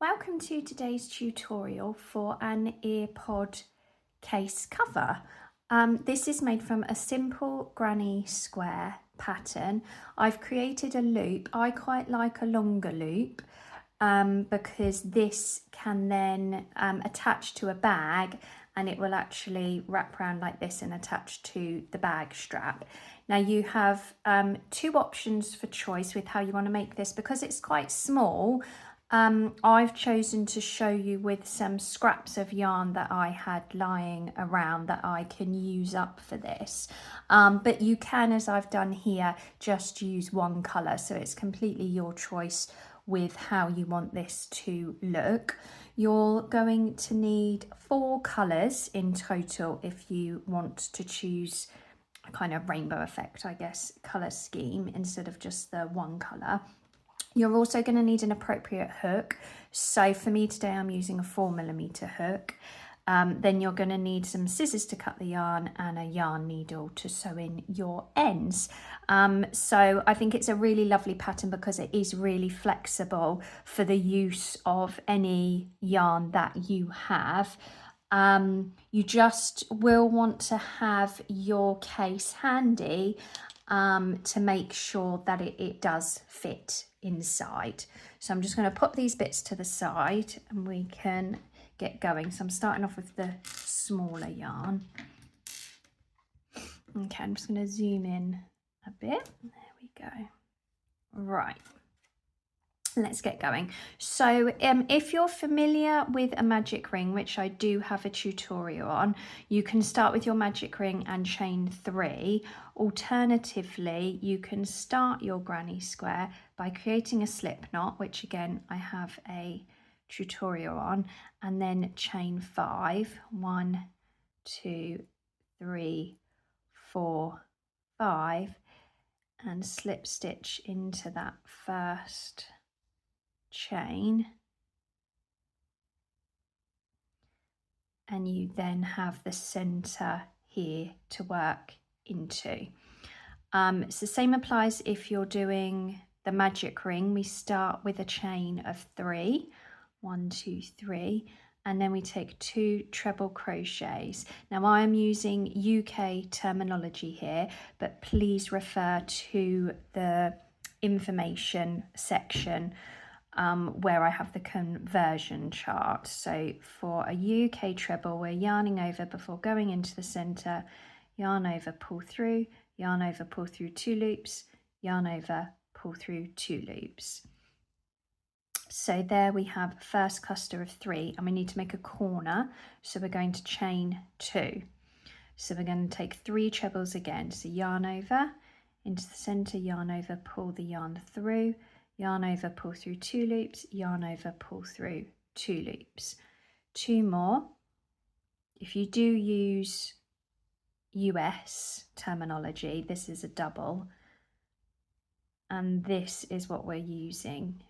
Welcome to today's tutorial for an earpod case cover. This is made from a simple granny square pattern. I've created a loop. I quite like a longer loop because this can then attach to a bag and it will actually wrap around like this and attach to the bag strap. Now you have two options for choice with how you want to make this. Because it's quite small, I've chosen to show you with some scraps of yarn that I had lying around that I can use up for this. But you can, as I've done here, just use one colour, so it's completely your choice with how you want this to look. You're going to need 4 colours in total if you want to choose a kind of rainbow effect, I guess, colour scheme instead of just the one colour. You're also going to need an appropriate hook. So for me today, I'm using a 4mm hook. Then you're going to need some scissors to cut the yarn and a yarn needle to sew in your ends. So I think it's a really lovely pattern because it is really flexible for the use of any yarn that you have. You just will want to have your case handy to make sure that it does fit inside. So I'm just going to put these bits to the side and we can get going. So I'm starting off with the smaller yarn. Okay, I'm just going to zoom in a bit. There we go. Right. Let's get going. So if you're familiar with a magic ring, which I do have a tutorial on, you can start with your magic ring and chain 3. Alternatively, you can start your granny square by creating a slip knot, which again I have a tutorial on, and then chain 5. 1, 2, 3, 4, 5, and slip stitch into that first chain, and you then have the center here to work into. It's the same applies if you're doing the magic ring. We start with a chain of 3, 1, 2, 3, and then we take 2 treble crochets. Now I am using UK terminology here, but please refer to the information section where I have the conversion chart. So for a UK treble, we're yarning over before going into the center, yarn over, pull through, yarn over, pull through 2 loops, yarn over, pull through 2 loops. So there we have first cluster of 3, and we need to make a corner, so we're going to chain 2. So we're going to take 3 trebles again, so yarn over into the center, yarn over, pull the yarn through, yarn over, pull through 2 loops, yarn over, pull through 2 loops. 2 more. If you do use US terminology, this is a double, and this is what we're using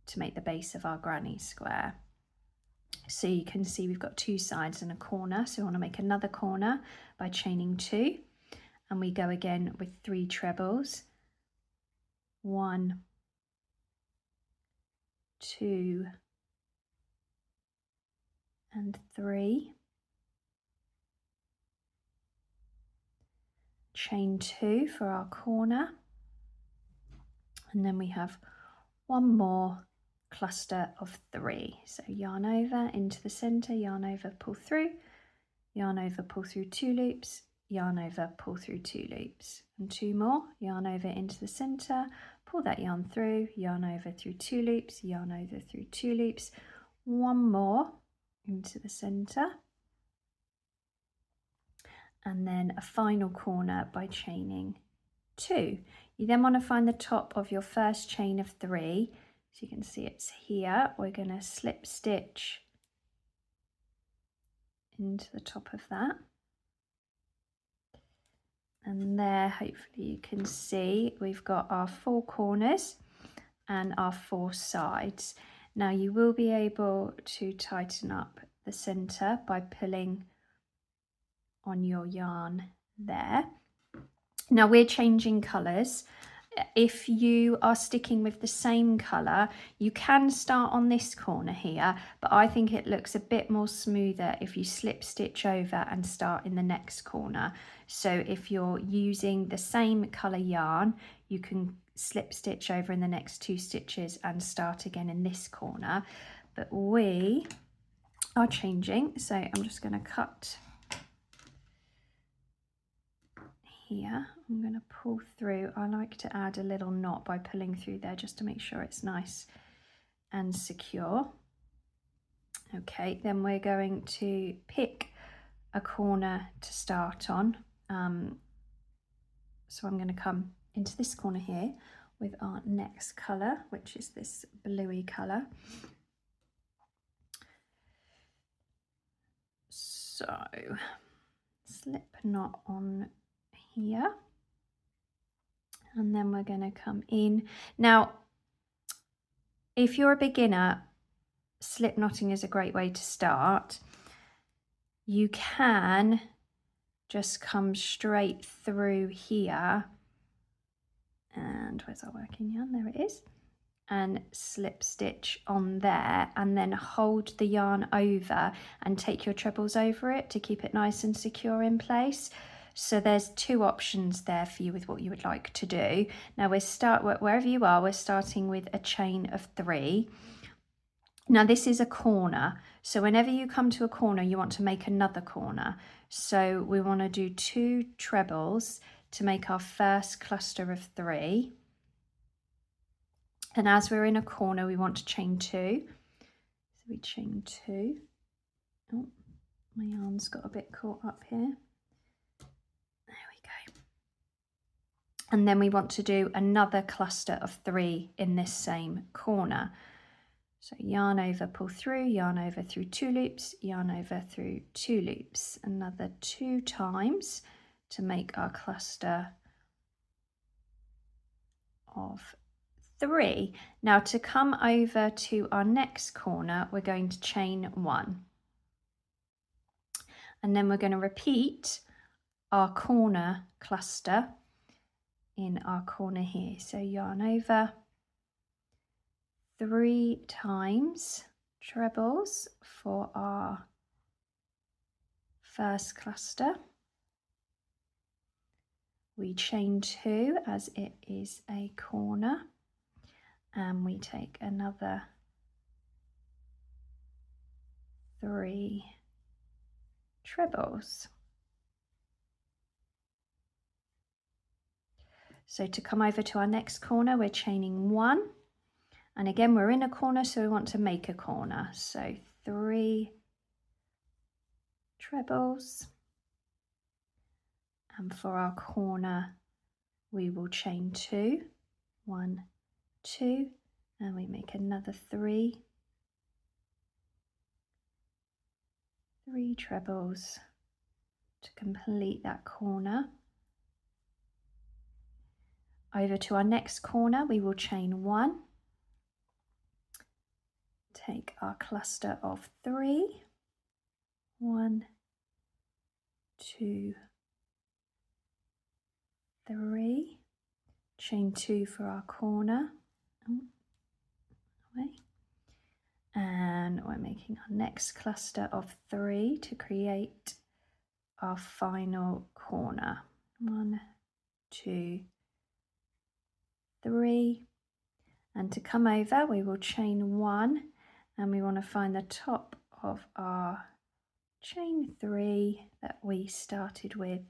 to make the base of our granny square. So you can see we've got 2 sides and a corner, so we want to make another corner by chaining 2, and we go again with 3 trebles. 1, 2, and 3. Chain 2 for our corner, and then we have one more cluster of 3. So yarn over into the center, yarn over, pull through, yarn over, pull through 2 loops, yarn over, pull through 2 loops, and 2 more. Yarn over into the center, pull that yarn through, yarn over through 2 loops, yarn over through 2 loops, one more into the center, and then a final corner by chaining 2. You then want to find the top of your first chain of 3, so you can see it's here. We're going to slip stitch into the top of that, and there hopefully you can see we've got our 4 corners and our 4 sides. Now you will be able to tighten up the center by pulling on your yarn there. Now we're changing colours. if you are sticking with the same colour, you can start on this corner here, but I think it looks a bit more smoother if you slip stitch over and start in the next corner. So if you're using the same colour yarn, you can slip stitch over in the next 2 stitches and start again in this corner. But we are changing, so I'm just going to cut here. I'm going to pull through. I like to add a little knot by pulling through there just to make sure it's nice and secure. Okay, then we're going to pick a corner to start on. So I'm going to come into this corner here with our next colour, which is this bluey colour. So slip knot on here, and then we're going to come in. Now, if you're a beginner, slip knotting is a great way to start. You can just come straight through here, and where's our working yarn? There it is, and slip stitch on there, and then hold the yarn over and take your trebles over it to keep it nice and secure in place. So there's 2 options there for you with what you would like to do. Now we start wherever you are, we're starting with a chain of 3. Now this is a corner, so whenever you come to a corner you want to make another corner. So we want to do 2 trebles to make our first cluster of 3. And as we're in a corner, we want to chain 2. So we chain 2. Oh, my yarn's got a bit caught up here. There we go. And then we want to do another cluster of 3 in this same corner. So yarn over, pull through, yarn over through 2 loops, yarn over through 2 loops. Another 2 times to make our cluster of 3. Now to come over to our next corner, we're going to chain 1. And then we're going to repeat our corner cluster in our corner here. So yarn over, 3 times trebles for our first cluster. We chain 2 as it is a corner, and we take another 3 trebles. So to come over to our next corner, we're chaining 1, and again we're in a corner, so we want to make a corner. So 3 trebles, and for our corner we will chain 2, 1, 2, and we make another 3 trebles to complete that corner. Over to our next corner, we will chain 1, take our cluster of 3, 1, 2, 3, chain 2 for our corner, and we're making our next cluster of 3 to create our final corner. 1, 2, 3, and to come over we will chain 1, and we want to find the top of our chain 3 that we started with,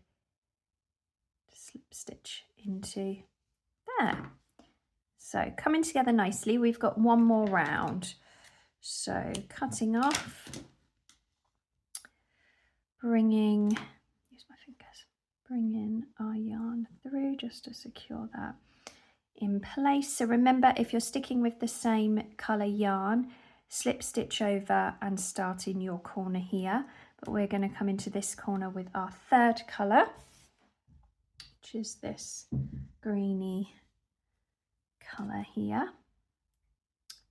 slip stitch into there. So coming together nicely, we've got one more round. So cutting off, bringing our yarn through just to secure that in place. So remember, if you're sticking with the same colour yarn, slip stitch over and start in your corner here, but we're going to come into this corner with our 3rd colour, which is this greeny colour here.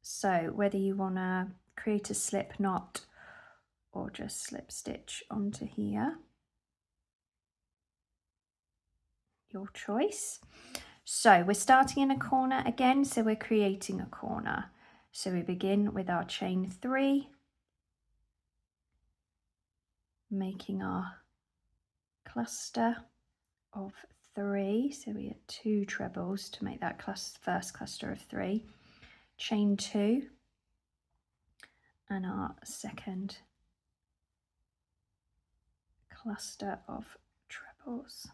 So whether you want to create a slip knot or just slip stitch onto here, your choice. So we're starting in a corner again, so we're creating a corner. So we begin with our chain 3, making our cluster of 3. So we had 2 trebles to make that first cluster of 3. Chain 2 and our second cluster of trebles.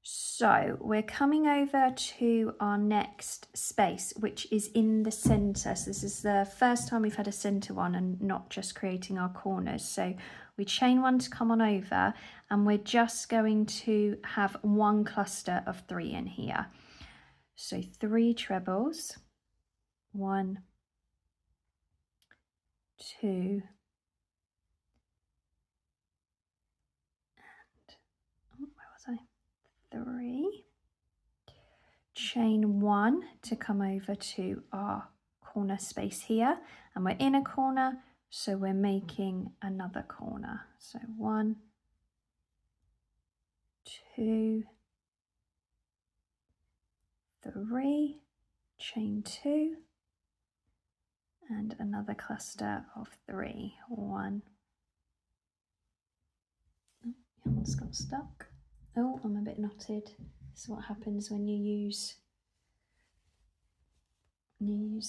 So we're coming over to our next space, which is in the center. So this is the first time we've had a center one and not just creating our corners. So we chain 1 to come on over, and we're just going to have 1 cluster of 3 in here. So 3 trebles, 1, 2, and where was I? 3, chain 1 to come over to our corner space here, and we're in a corner, so we're making another corner. So 1, 2, 3, chain 2, and another cluster of 3. 1. Oh, one's got stuck. Oh, I'm a bit knotted. This is what happens when you use some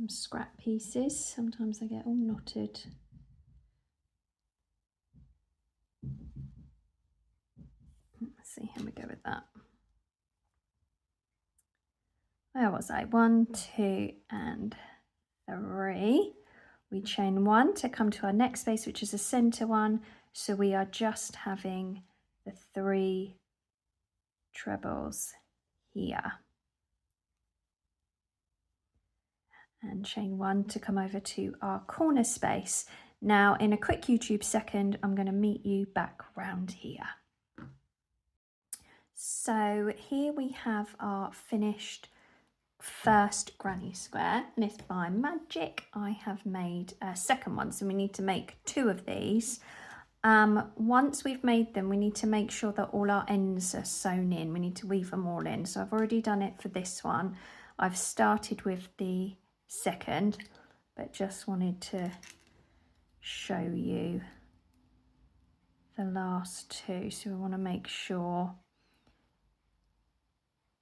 scrap pieces. Sometimes they get all knotted. Let's see how we go with that. Where was I? 1, 2, and 3. We chain 1 to come to our next space, which is a center one. So we are just having the 3 trebles here. And chain 1 to come over to our corner space. Now, in a quick YouTube second, I'm going to meet you back round here. So here we have our finished first granny square, and if by magic I have made a second one, so we need to make 2 of these. Once we've made them, we need to make sure that all our ends are sewn in. We need to weave them all in. So I've already done it for this one. I've started with the second, but just wanted to show you the last 2. So we want to make sure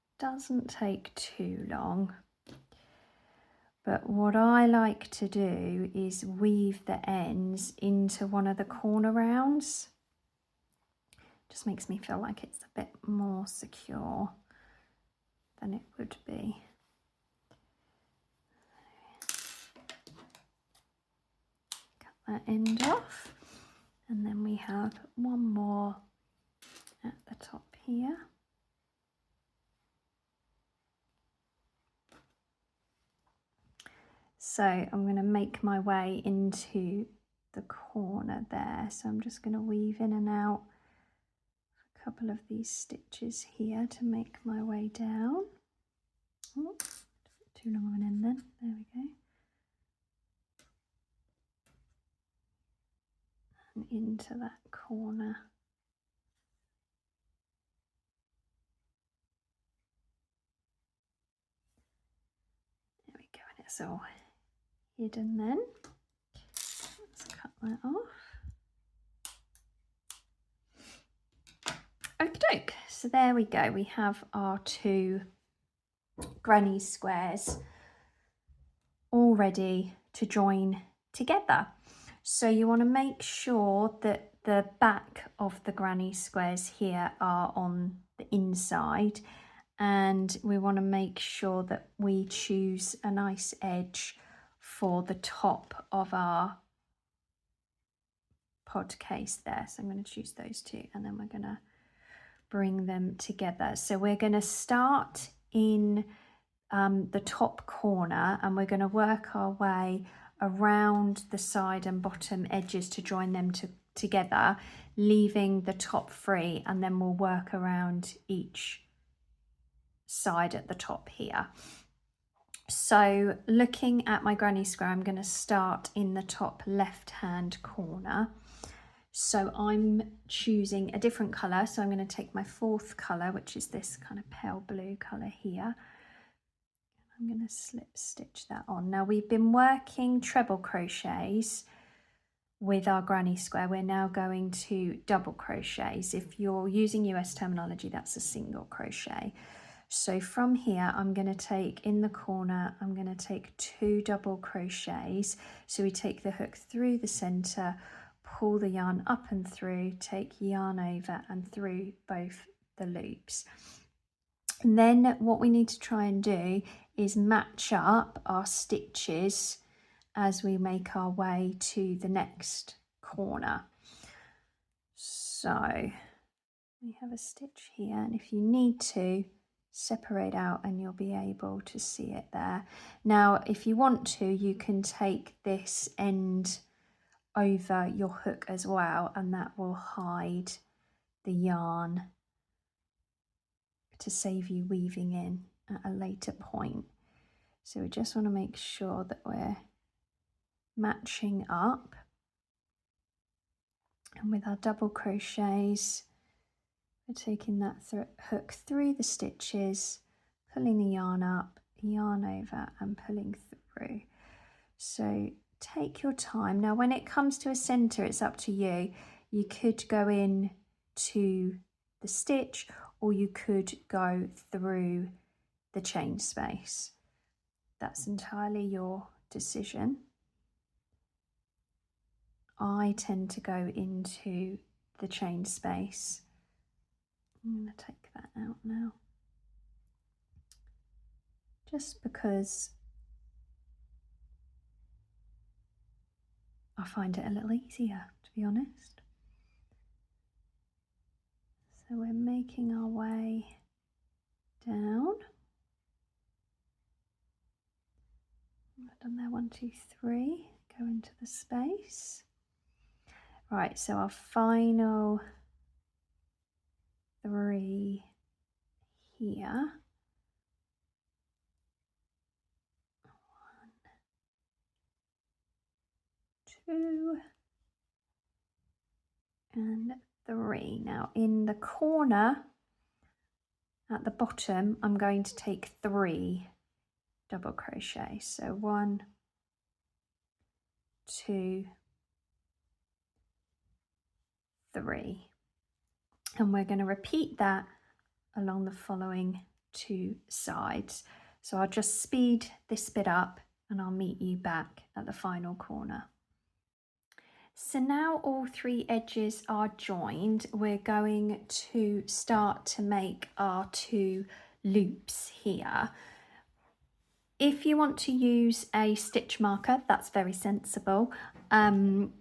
it doesn't take too long. But what I like to do is weave the ends into one of the corner rounds. Just makes me feel like it's a bit more secure than it would be. Cut that end off, and then we have one more at the top here. So I'm going to make my way into the corner there. So I'm just going to weave in and out a couple of these stitches here to make my way down. Oh, too long of an end then. There we go. And into that corner. There we go, and it's all hidden then. Let's cut that off. Okie doke, so there we go. We have our 2 granny squares all ready to join together. So you want to make sure that the back of the granny squares here are on the inside, and we want to make sure that we choose a nice edge for the top of our pod case there. So I'm going to choose those 2, and then we're going to bring them together. So we're going to start in the top corner, and we're going to work our way around the side and bottom edges to join them together, leaving the top free, and then we'll work around each side at the top here. So looking at my granny square, I'm going to start in the top left hand corner. So I'm choosing a different colour. So I'm going to take my fourth colour, which is this kind of pale blue colour here. I'm going to slip stitch that on. Now we've been working treble crochets with our granny square. We're now going to double crochets. If you're using US terminology, that's a single crochet. So from here, I'm going to take in the corner, I'm going to take 2 double crochets. So we take the hook through the center, pull the yarn up and through, take yarn over and through both the loops. And then what we need to try and do is match up our stitches as we make our way to the next corner. So we have a stitch here, and if you need to, separate out and you'll be able to see it there. Now if you want to, you can take this end over your hook as well, and that will hide the yarn to save you weaving in at a later point. So we just want to make sure that we're matching up, and with our double crochets we're taking that hook through the stitches, pulling the yarn up, yarn over and pulling through. So take your time. Now when it comes to a center, it's up to you. You could go in to the stitch or you could go through the chain space. That's entirely your decision. I tend to go into the chain space. I'm going to take that out now, just because I find it a little easier, to be honest. So we're making our way down. I've done there 1, 2, 3, go into the space. Right, so our final 3 here. 1, 2, and 3. Now in the corner at the bottom, I'm going to take 3 double crochet. So 1, 2, 3. And we're going to repeat that along the following 2 sides. So I'll just speed this bit up and I'll meet you back at the final corner. So now all 3 edges are joined, we're going to start to make our 2 loops here. If you want to use a stitch marker, that's very sensible. I'm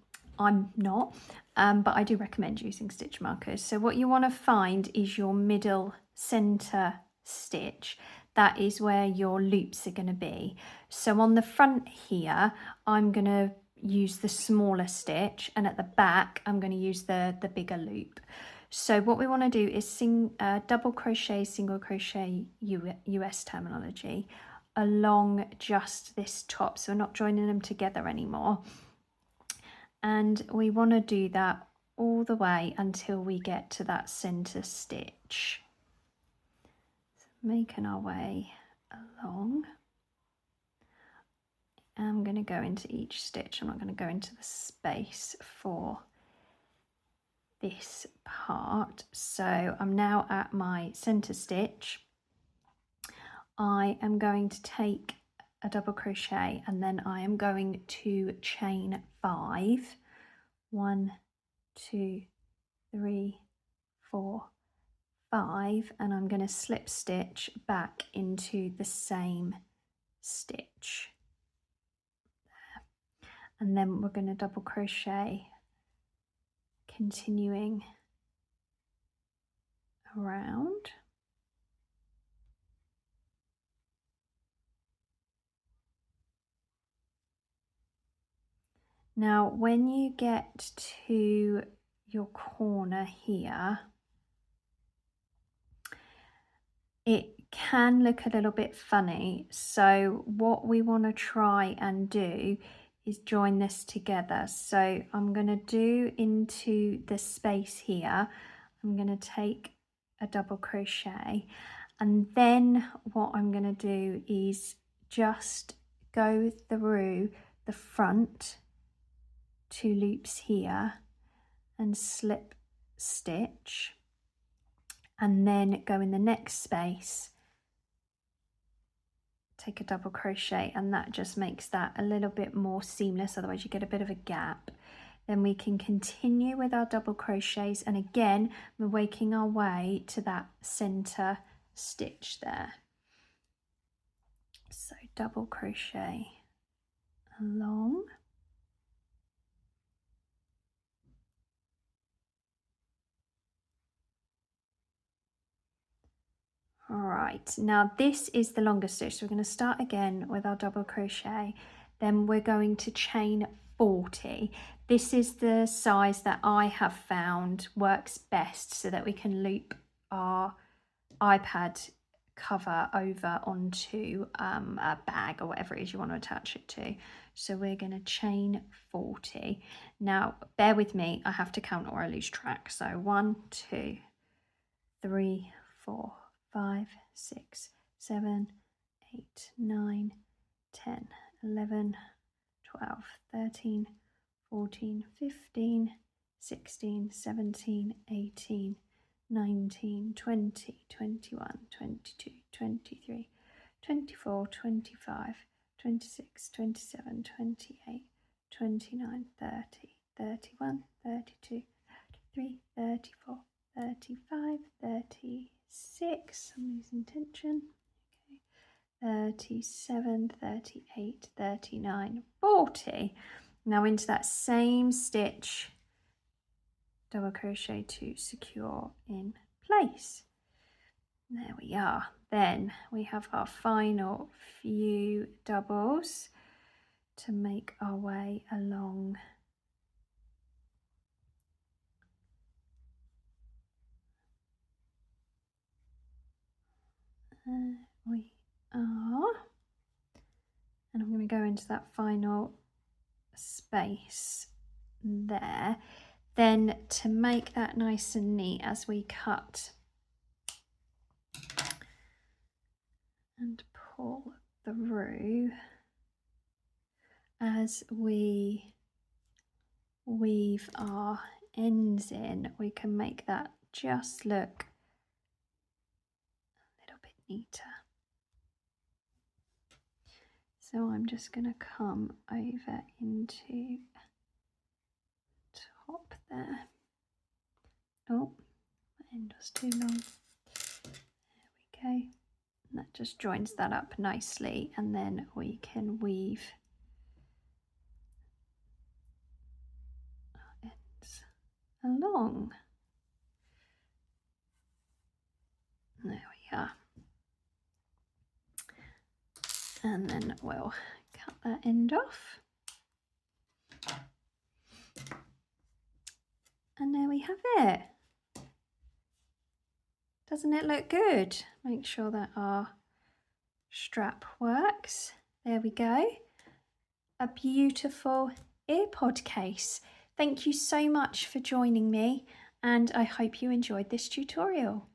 not, but I do recommend using stitch markers. So what you want to find is your middle center stitch. That is where your loops are going to be. So on the front here, I'm going to use the smaller stitch, and at the back I'm going to use the bigger loop. So what we want to do is double crochet, single crochet, US terminology, along just this top, so we're not joining them together anymore, and we want to do that all the way until we get to that center stitch. So making our way along. I'm going to go into each stitch. I'm not going to go into the space for this part. So I'm now at my center stitch. I am going to take a double crochet and then I am going to chain 5. 1, 2, 3, 4, 5, and I'm going to slip stitch back into the same stitch. And then we're going to double crochet, continuing around. Now when you get to your corner here, it can look a little bit funny. So what we want to try and do is join this together. So I'm going to do into the space here, I'm going to take a double crochet, and then what I'm going to do is just go through the front 2 loops here and slip stitch, and then go in the next space, take a double crochet, and that just makes that a little bit more seamless, otherwise you get a bit of a gap. Then we can continue with our double crochets, and again we're working our way to that center stitch there. So double crochet along, all right, now this is the longest stitch, so we're going to start again with our double crochet, then we're going to chain 40. This is the size that I have found works best so that we can loop our iPad cover over onto a bag or whatever it is you want to attach it to. So we're going to chain 40. Now bear with me, I have to count or I lose track. So 1, 2, 3, 4, 5, 6, 7, 8, 9, 10, 11, 12, 13, 14, 15, 16, 17, 18, 19, 20, 21, 22, 23, 24, 25, 26, 27, 28, 29, 30, 31, 32, 33, 34, 35, 36, I'm losing tension, okay, 37, 38, 39, 40. Now into that same stitch, double crochet to secure in place. There we are. Then we have our final few doubles to make our way along. We are, and I'm going to go into that final space there. Then to make that nice and neat as we cut and pull through, as we weave our ends in, we can make that just look a little bit neater. So I'm just going to come over into top there. Oh, my end was too long. There we go. And that just joins that up nicely, and then we can weave our ends along. There we are. And then we'll cut that end off. And there we have it. Doesn't it look good? Make sure that our strap works. There we go. A beautiful earpod case. Thank you so much for joining me, and I hope you enjoyed this tutorial.